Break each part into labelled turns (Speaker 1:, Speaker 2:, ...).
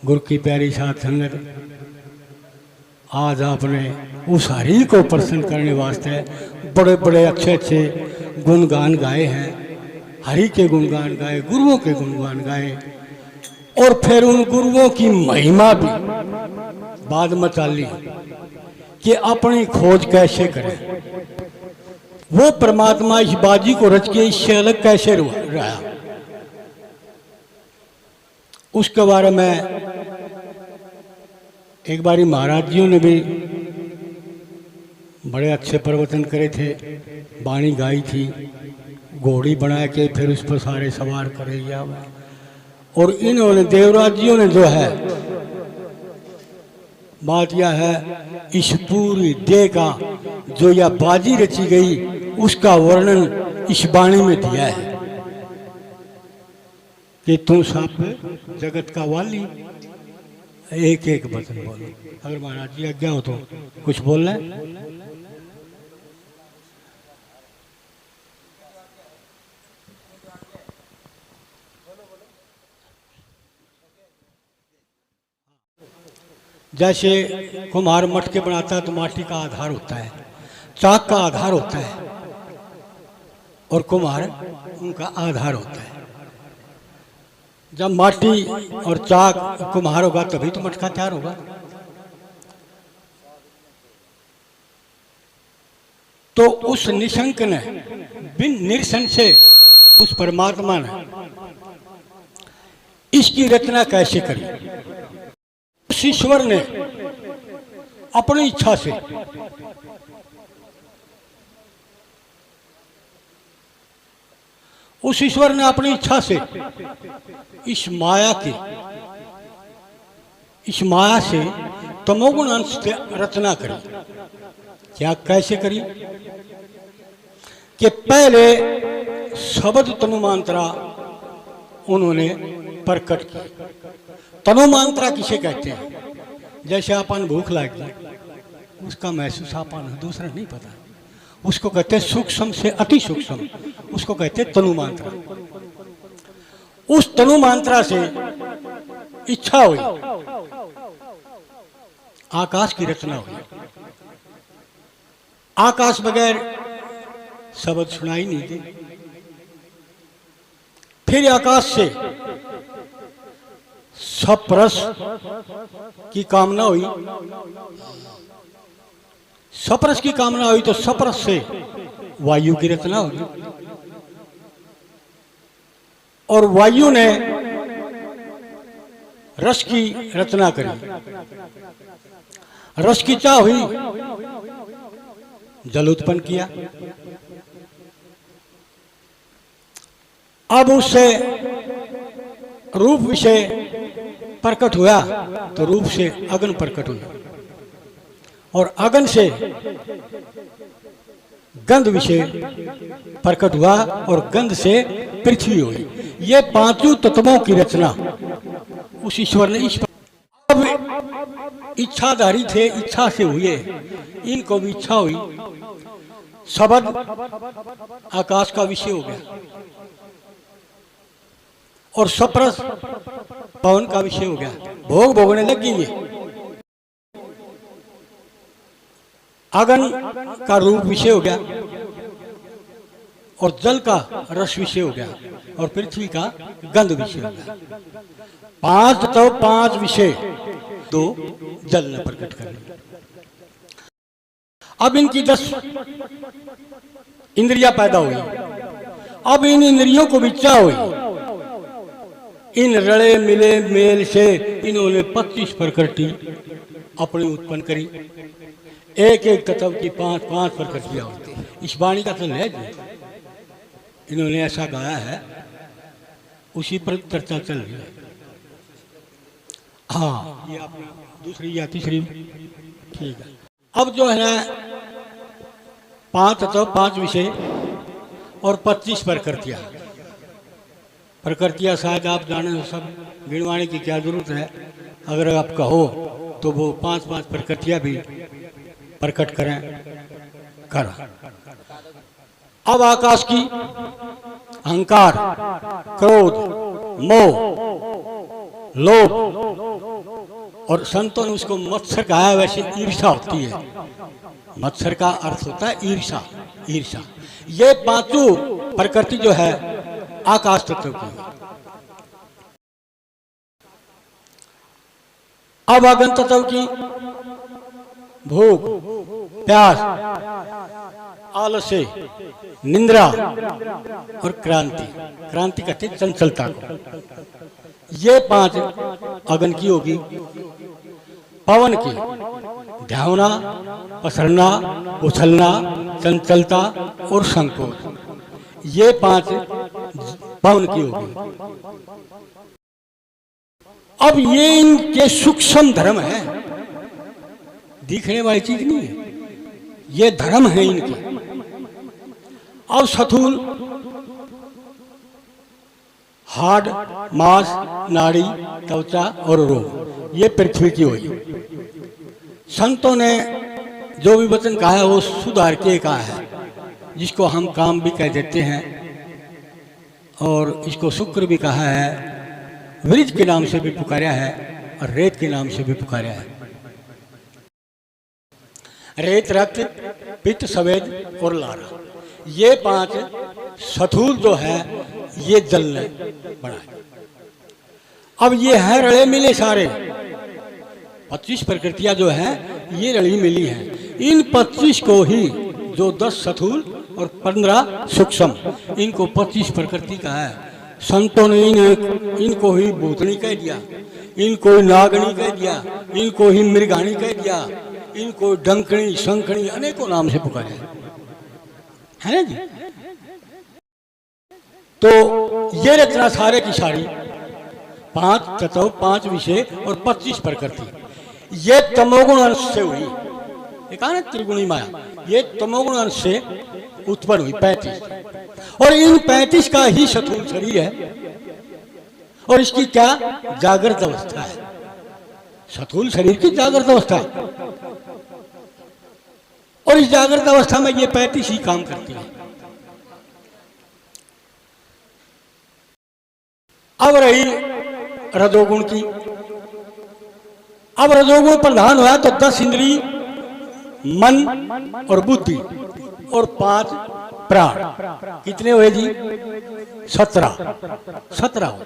Speaker 1: गुरु की प्यारी साथ संगत, आज आपने उस हरि को प्रसन्न करने वास्ते बड़े बड़े अच्छे अच्छे गुणगान गाए हैं। हरि के गुणगान गाए, गुरुओं के गुणगान गाए, और फिर उन गुरुओं की महिमा भी बाद में चाली कि अपनी खोज कैसे करें। वो परमात्मा इस बाजी को रच के इससे अलग कैसे रहा, उसके बारे में एक बारी महाराज जियों ने भी बड़े अच्छे प्रवचन करे थे, वाणी गाई थी, घोड़ी बना के फिर उस पर सारे सवार करे गया। और इन्होंने देवराज जियों ने जो है बात यह है, इस पूरी देह का जो यह बाजी रची गई उसका वर्णन इस वाणी में दिया है कि तू सब जगत का वाली। एक एक वचन बोलो, अगर महाराज जी आज्ञा हो तो कुछ बोलना है। जैसे कुम्हार मटके बनाता है तो माटी का आधार होता है, चाक का आधार होता है, और कुम्हार उनका आधार होता है। जब माटी और चाक कुम्हार होगा तभी तो मटका तैयार होगा। तो उस निशंक ने बिन निरसंशय उस परमात्मा ने इसकी रचना कैसे करी। उस ईश्वर ने अपनी इच्छा से इस माया से तमोगुण अंश से रचना करी। क्या कैसे करी कि पहले शब्द तनुमांत्रा उन्होंने प्रकट की। तनुमांत्रा किसे कहते हैं? जैसे अपन भूख लगी, उसका महसूस अपन दूसरा नहीं पता, उसको कहते हैं सूक्ष्म से अति सूक्ष्म, उसको कहते हैं तनुमांत्रा। उस तनुमांत्रा से इच्छा हुई, आकाश की रचना हुई। आकाश बगैर शब्द सुनाई नहीं दे। फिर आकाश से सप्रस की कामना हुई। सप्रस की कामना हुई तो सप्रस से वायु की रचना हुई, और वायु ने रस की रचना करी। रस की चाह हुई, जल उत्पन्न किया। अब उससे रूप विषय प्रकट हुआ तो रूप से अग्नि प्रकट हुआ, और अग्नि से गंध विषय प्रकट हुआ, और गंध से पृथ्वी हुई। ये पांचों तत्वों की रचना उस ईश्वर ने अब इच्छाधारी थे, इच्छा से हुए। इनको भी इच्छा हुई, शब्द आकाश का विषय हो गया, और सप्रस पवन का विषय हो गया। भोग भोगने लगी ये। अग्नि का रूप विषय हो गया, और जल का रस विषय हो गया, और पृथ्वी का गंध विषय हो गया। पांच तो पांच विषय दो जल ने प्रकट कर लिया। अब इनकी 10 इंद्रियां पैदा हुई। अब इन इंद्रियों को इच्छा हुई। इन रले मिले मेल से इन्होंने 25 प्रकृति अपनी उत्पन्न करी। एक एक तत्व की 5-5 प्रकृतियां होती। इस वाणी का तो है, इन्होंने ऐसा गाया है, उसी पर चर्चा चल रही है। हाँ, ये अपना दूसरी या तीसरी, ठीक है। अब जो है 5 तत्व, 5 विषय और 25 प्रकृतियां। प्रकृतियां शायद आप जाने, सब गिनवाने की क्या जरूरत है। अगर आप कहो तो वो 5-5 प्रकृतियां भी प्रकट करें, कर। अब आकाश की अहंकार, क्रोध, मोह, लोभ, और संतों ने उसको मत्सर कहा है। वैसे ईर्षा होती है, मत्सर का अर्थ होता है ईर्षा। ईर्षा ये पांचों प्रकृति जो है आकाश तत्व की है। अब अगन तत्व की भूख, प्यास, आलस्य, निंद्रा और क्रांति। क्रांति कहते हैं चंचलता को। ये पांच अगन की होगी। पवन की ध्यावना, पसरना, उछलना, चंचलता और संकोच। ये पांच पवन की होगी। अब ये इनके सूक्ष्म धर्म है, दिखने वाली चीज नहीं है, ये धर्म है इनके। अब स्थूल हाड, मांस, नाड़ी, त्वचा और रोग, ये पृथ्वी की हुई। संतों ने जो भी वचन कहा है वो सुधार के कहा है, जिसको हम काम भी कह देते हैं और इसको शुक्र भी कहा है, वृज के नाम से भी पुकारा है और रेत के नाम से भी पुकारा है। रेत रक्त, पित्त, सवेद और लारा, ये पांच स्थूल जो है ये जल ने बनाए। अब ये है रले मिले सारे 25 प्रकृतियां जो है ये रली मिली हैं। इन 25 को ही जो 10 स्थूल और 15 सूक्ष्म, इनको 25 प्रकृति का है। संतों ने इनको ही भूतनी कह दिया, इनको ही नागनी कह दिया, इनको ही मृगानी कह दिया, इनको डंकनी, शंखनी, अनेकों नाम से पुकारे है ना जी। तो ये रचना सारे की सारी 5 तत्व, 5 विषय और 25 प्रकृति, ये तमोगुण अंश से हुई। ये कहा ना त्रिगुणी माया, ये तमोगुण अंश से उत्पन्न हुई 35, और इन 35 का ही स्थूल शरीर है। और इसकी क्या जागृत अवस्था है, स्थूल शरीर की जागृत अवस्था। और इस जागृत अवस्था में ये 35 ही काम करती है। अब रही रजोगुण की। अब रजोगुण प्रधान हुआ तो 10 इंद्री, मन और बुद्धि और 5 प्राण, कितने हुए जी? 17 हो।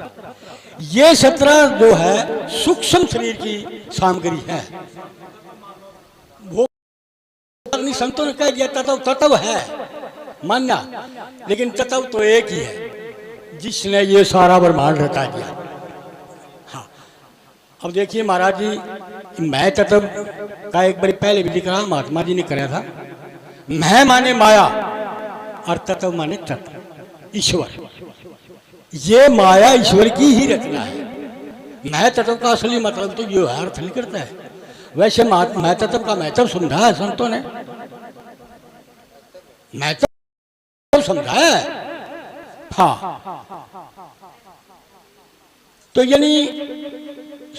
Speaker 1: ये 17 जो है सूक्ष्म शरीर की सामग्री है। वो संतों ने कह दिया तत्व है मानना, लेकिन तत्व तो एक ही है जिसने ये सारा ब्रह्मांड रचा दिया। हाँ, अब देखिए महाराज जी, मैं तत्व का एक बार पहले भी लिख रहा, महात्मा जी ने कराया था। मैं माने माया और तत्व माने तत्व, ईश्वर। ये माया ईश्वर की ही रचना है। मैं तत्व का असली मतलब तो ये अर्थ नहीं करता है। वैसे मैं तत्व का महत्व समझा है संतों ने, महत्व समझा है। हाँ, तो यानी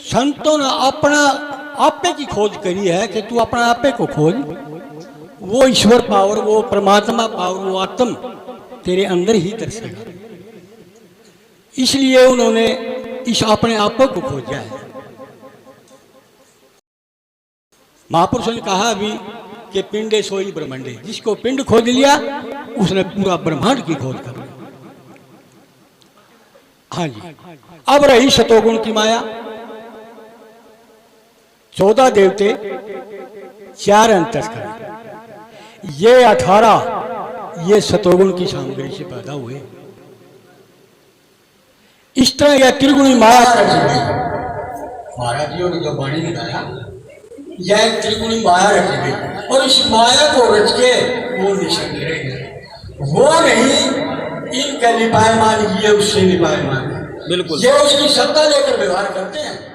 Speaker 1: संतों ने अपना आपे की खोज करी है कि तू अपना आपे को खोज, वो ईश्वर पावर, वो परमात्मा पावर, वो आत्म तेरे अंदर ही दर्शेगा। इसलिए उन्होंने इस अपने आपे को खोजा है। महापुरुषों ने कहा अभी कि पिंडे सोई ब्रह्मांडे, जिसको पिंड खोज लिया उसने पूरा ब्रह्मांड की खोज कर ली। हाँ जी, अब रही शतोगुण की माया। 14 देवते, 4 अंतस्करण, ये 18 ये शतोगुण की सामग्री से पैदा हुए। इस तरह यह त्रिगुणी माया महाराज जी ने जो वाणी निकाला, यह त्रिगुणी माया रची गई। और इस माया को रच के वो निशंक रहेंगे, वो नहीं इनके लिपायमान, ये उससे लिपायमान, बिल्कुल ये उसकी सत्ता लेकर व्यवहार करते हैं।